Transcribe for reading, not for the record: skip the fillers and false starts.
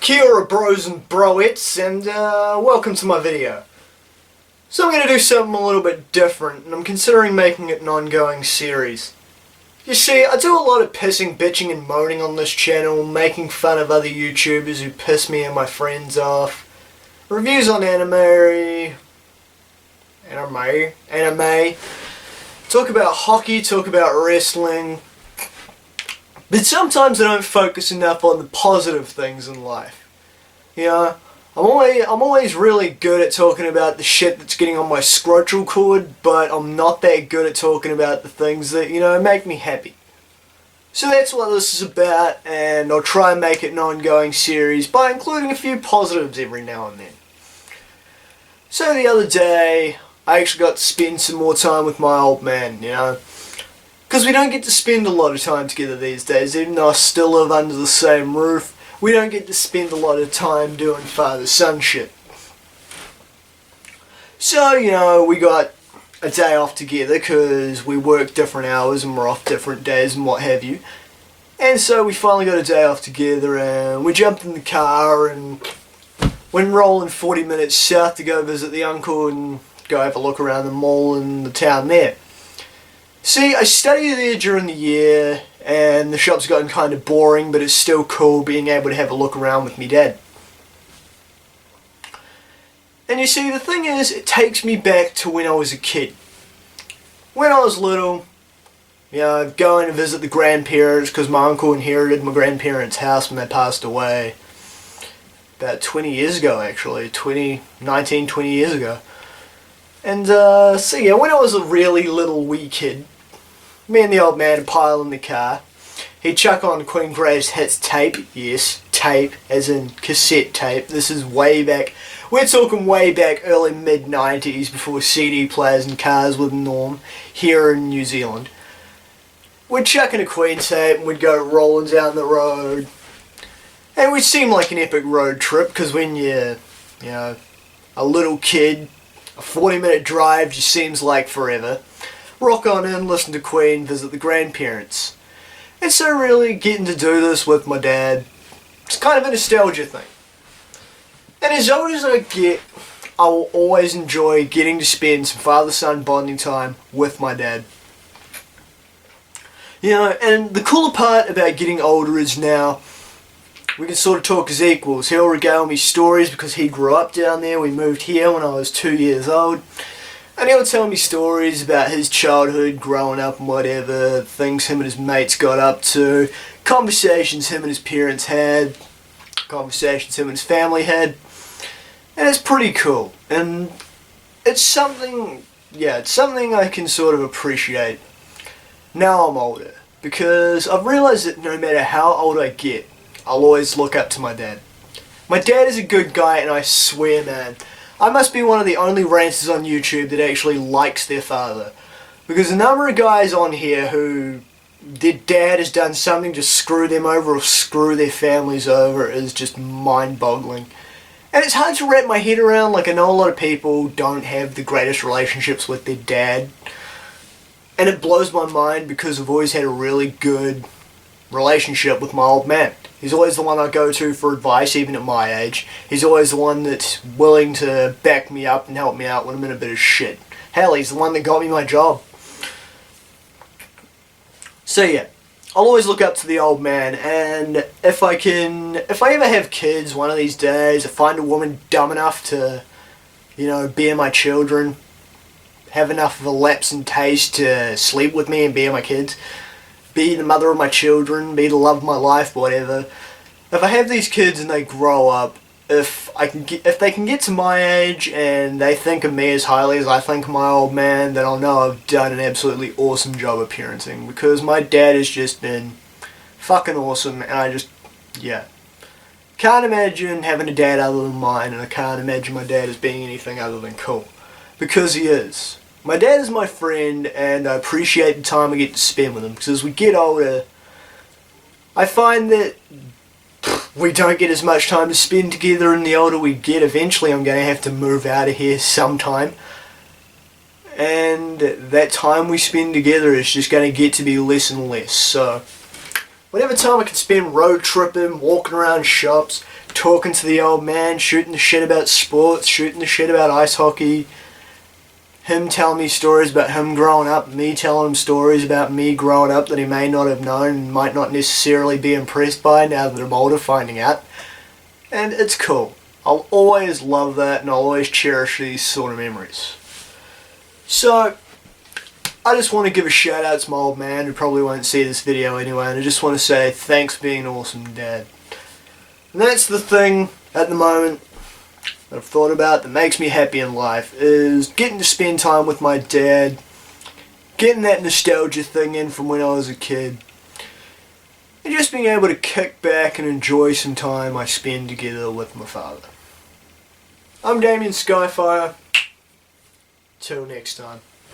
Kia ora bros and broettes, and welcome to my video. So I'm going to do something a little bit different, and I'm considering making it an ongoing series. You see, I do a lot of pissing, bitching and moaning on this channel, making fun of other YouTubers who piss me and my friends off, reviews on anime, talk about hockey, talk about wrestling, but sometimes I don't focus enough on the positive things in life. You know, I'm always really good at talking about the shit that's getting on my scrotal cord, but I'm not that good at talking about the things that, you know, make me happy. So that's what this is about, and I'll try and make it an ongoing series by including a few positives every now and then. So the other day, I actually got to spend some more time with my old man, you know. Because we don't get to spend a lot of time together these days, even though I still live under the same roof. We don't get to spend a lot of time doing father-son shit. So, you know, we got a day off together because we work different hours and we're off different days and what have you. And so we finally got a day off together and we jumped in the car and went rolling 40 minutes south to go visit the uncle and go have a look around the mall in the town there. See, I study there during the year, and the shop's gotten kind of boring, but it's still cool being able to have a look around with me dad. And you see, the thing is, it takes me back to when I was a kid. When I was little, you know, going to visit the grandparents, because my uncle inherited my grandparents' house when they passed away. About 20 years ago, actually. 20 years ago. And, so yeah, when I was a really little wee kid, me and the old man would pile in the car. He'd chuck on Queen Greatest Hits tape. Yes, tape, as in cassette tape. This is way back. We're talking way back early mid-90s before CD players and cars were the norm here in New Zealand. We'd chuck in a Queen tape and we'd go rolling down the road. And it would seem like an epic road trip because when you're, you know, a little kid, a 40-minute drive just seems like forever. Rock on in, listen to Queen, visit the grandparents. And so really getting to do this with my dad, it's kind of a nostalgia thing. And as old as I get, I will always enjoy getting to spend some father-son bonding time with my dad. You know, and the cooler part about getting older is now we can sort of talk as equals. He'll regale me stories because he grew up down there. We moved here when I was 2 years old. And he'll tell me stories about his childhood, growing up and whatever, things him and his mates got up to, conversations him and his parents had, conversations him and his family had. And it's pretty cool. And it's something, yeah, it's something I can sort of appreciate now I'm older. Because I've realised that no matter how old I get, I'll always look up to my dad. My dad is a good guy, and I swear, man, I must be one of the only ranters on YouTube that actually likes their father. Because the number of guys on here who their dad has done something to screw them over or screw their families over is just mind-boggling. And it's hard to wrap my head around. Like, I know a lot of people don't have the greatest relationships with their dad. And it blows my mind because I've always had a really good relationship with my old man. He's always the one I go to for advice, even at my age. He's always the one that's willing to back me up and help me out when I'm in a bit of shit. Hell, he's the one that got me my job. So yeah, I'll always look up to the old man, and if I ever have kids one of these days, I find a woman dumb enough to, you know, bear my children, have enough of a lapse in taste to sleep with me and bear my kids, be the mother of my children, be the love of my life, whatever. If I have these kids and they grow up, if they can get to my age and they think of me as highly as I think of my old man, then I'll know I've done an absolutely awesome job of parenting. Because my dad has just been fucking awesome, and I just, yeah. Can't imagine having a dad other than mine, and I can't imagine my dad as being anything other than cool. Because he is. My dad is my friend, and I appreciate the time I get to spend with him, because as we get older, I find that we don't get as much time to spend together, and the older we get, eventually I'm going to have to move out of here sometime. And that time we spend together is just going to get to be less and less, so whatever time I can spend road tripping, walking around shops, talking to the old man, shooting the shit about sports, shooting the shit about ice hockey. Him telling me stories about him growing up, me telling him stories about me growing up that he may not have known and might not necessarily be impressed by now that I'm older finding out. And it's cool. I'll always love that and I'll always cherish these sort of memories. So, I just want to give a shout out to my old man who probably won't see this video anyway, and I just want to say thanks for being an awesome dad. And that's the thing at the moment that I've thought about that makes me happy in life, is getting to spend time with my dad, getting that nostalgia thing in from when I was a kid, and just being able to kick back and enjoy some time I spend together with my father. I'm Damien Skyfire. Till next time.